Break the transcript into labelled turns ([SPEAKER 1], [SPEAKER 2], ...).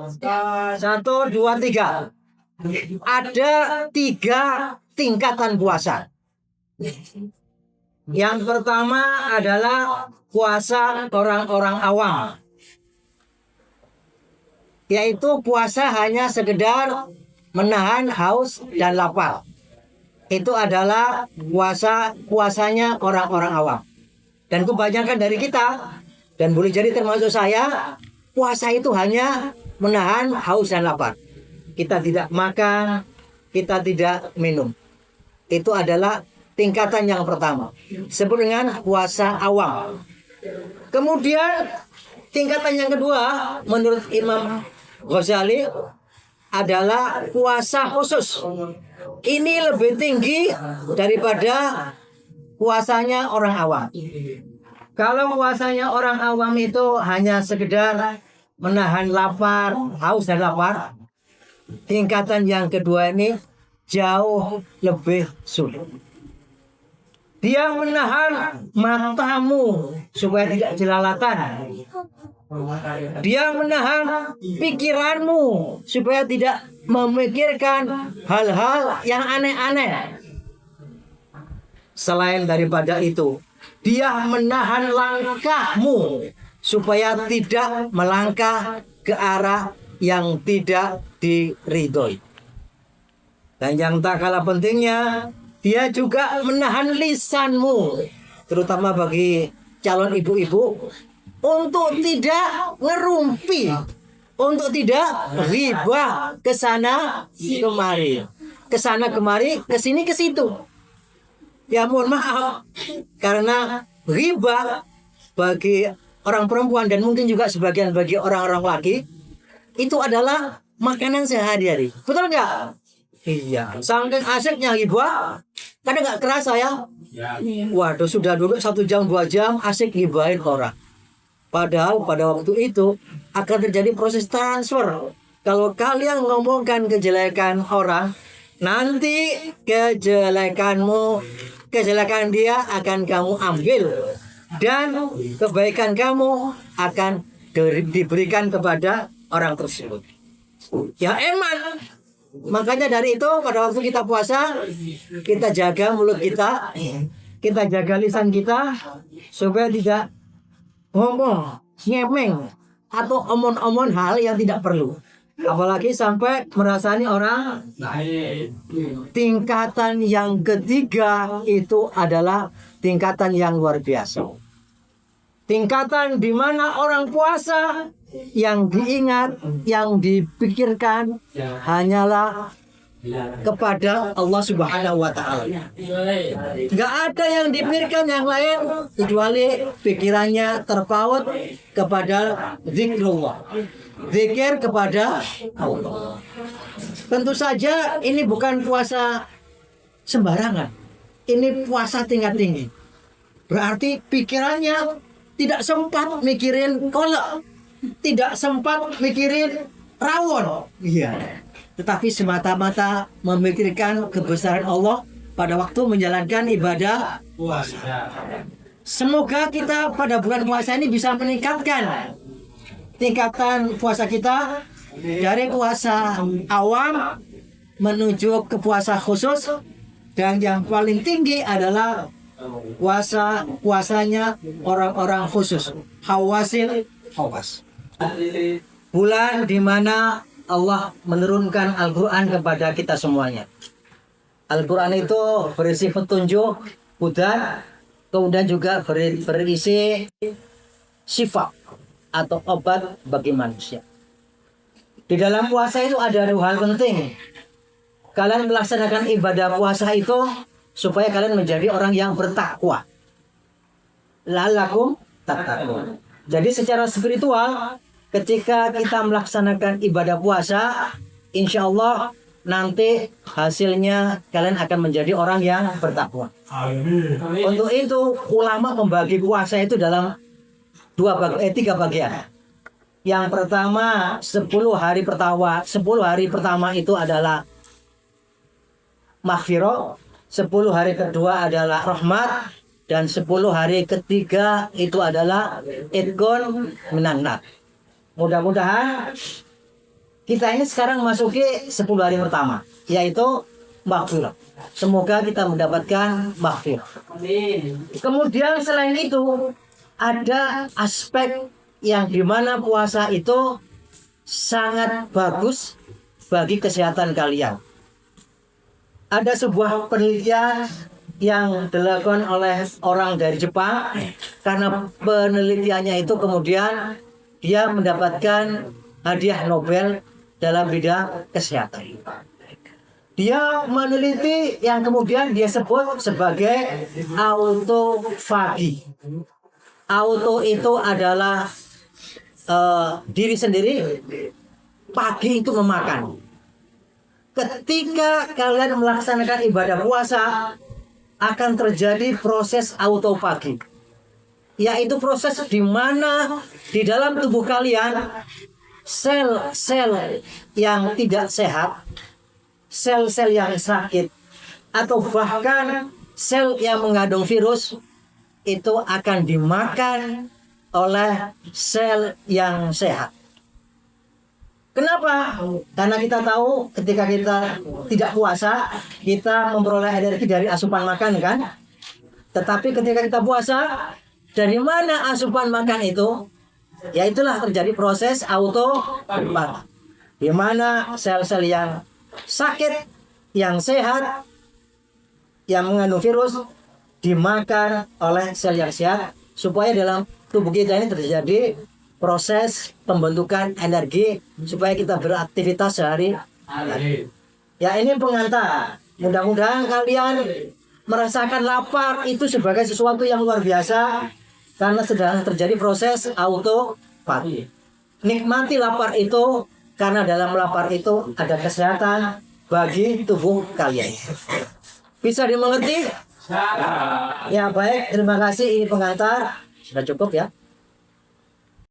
[SPEAKER 1] 1, 2, 3. Ada 3 tingkatan puasa. Yang pertama adalah puasa orang-orang awam, yaitu puasa hanya sekedar menahan haus dan lapar. Itu adalah puasanya orang-orang awam. Dan kebanyakan dari kita, dan boleh jadi termasuk saya, puasa itu hanya menahan haus dan lapar. Kita tidak makan, kita tidak minum. Itu adalah tingkatan yang pertama, disebut dengan puasa awam. Kemudian tingkatan yang kedua menurut Imam Ghazali adalah puasa khusus. Ini lebih tinggi daripada puasanya orang awam. Kalau puasanya orang awam itu hanya sekedar menahan lapar, haus dan lapar, tingkatan yang kedua ini jauh lebih sulit. Dia menahan matamu supaya tidak jelalatan. Dia menahan pikiranmu supaya tidak memikirkan hal-hal yang aneh-aneh. Selain daripada itu, dia menahan langkahmu supaya tidak melangkah ke arah yang tidak diridhoi. Dan yang tak kalah pentingnya, dia juga menahan lisanmu, terutama bagi calon ibu-ibu, untuk tidak ngerumpi, untuk tidak ghibah ke sana kemari, ke sini ke situ. Ya mohon maaf, karena ghibah bagi orang perempuan dan mungkin juga sebagian bagi orang-orang laki itu adalah makanan sehari-hari. Betul nggak? Iya, saking asiknya ghibah, kadang nggak kerasa ya. Waduh, sudah duduk 1 jam 2 jam asik ghibahin orang. Padahal pada waktu itu akan terjadi proses transfer. Kalau kalian ngomongkan kejelekan orang, nanti kejelekan dia akan kamu ambil, dan kebaikan kamu akan diberikan kepada orang tersebut. Ya eman. Makanya dari itu pada waktu kita puasa, kita jaga mulut kita, kita jaga lisan kita supaya tidak ngomong, nyemeng atau omong-omong hal yang tidak perlu. Apalagi sampai merasani orang. Tingkatan yang ketiga itu adalah tingkatan yang luar biasa. Tingkatan di mana orang puasa yang diingat, yang dipikirkan hanyalah kepada Allah Subhanahu wa Ta'ala. Gak ada yang dipikirkan yang lain kecuali pikirannya terpaut kepada zikrullah, zikir kepada Allah. Tentu saja ini bukan puasa sembarangan, ini puasa tingkat tinggi. Berarti pikirannya tidak sempat mikirin kolak, tidak sempat mikirin rawon, iya. Tetapi semata-mata memikirkan kebesaran Allah pada waktu menjalankan ibadah puasa. Semoga kita pada bulan puasa ini bisa meningkatkan tingkatan puasa kita dari puasa awam menuju ke puasa khusus, dan yang paling tinggi adalah puasanya orang-orang khusus, hawas. Bulan di mana Allah menurunkan Al-Quran kepada kita semuanya. Al-Quran itu berisi petunjuk, hudan, kemudian juga berisi sifat atau obat bagi manusia. Di dalam puasa itu ada 2 hal penting. Kalian melaksanakan ibadah puasa itu supaya kalian menjadi orang yang bertakwa. La'allakum tattaqun. Jadi secara spiritual, ketika kita melaksanakan ibadah puasa, insya Allah nanti hasilnya kalian akan menjadi orang yang bertakwa. Untuk itu ulama membagi puasa itu dalam 3 bagian. Yang pertama 10 hari pertama itu adalah maghfirah, 10 hari kedua adalah rahmat, dan 10 hari ketiga itu adalah idgon minan nar. Mudah-mudahan kita ini sekarang masuki 10 hari pertama, yaitu maghfirah. Semoga kita mendapatkan maghfirah. Kemudian selain itu ada aspek yang dimana puasa itu sangat bagus bagi kesehatan kalian. Ada sebuah penelitian yang dilakukan oleh orang dari Jepang. Karena penelitiannya itu kemudian dia mendapatkan hadiah Nobel dalam bidang kesehatan. Dia meneliti yang kemudian dia sebut sebagai autofagi. Auto itu adalah diri sendiri, pagi itu memakan. Ketika kalian melaksanakan ibadah puasa, akan terjadi proses autofagi, yaitu proses di mana di dalam tubuh kalian sel-sel yang tidak sehat, sel-sel yang sakit, atau bahkan sel yang mengandung virus itu akan dimakan oleh sel yang sehat. Kenapa? Karena kita tahu ketika kita tidak puasa, kita memperoleh energi dari asupan makan kan? Tetapi ketika kita puasa, dari mana asupan makan itu? Ya itulah terjadi proses autofagi. Di mana sel-sel yang sakit, yang sehat, yang mengandung virus dimakan oleh sel yang sehat supaya dalam tubuh kita ini terjadi proses pembentukan energi supaya kita beraktivitas sehari-hari. Ya ini pengantar. Mudah-mudahan kalian merasakan lapar itu sebagai sesuatu yang luar biasa karena sedang terjadi proses autofagi. Nikmati lapar itu karena dalam lapar itu ada kesehatan bagi tubuh kalian. Bisa dimengerti? Ya baik, terima kasih. Ini pengantar. Sudah cukup ya.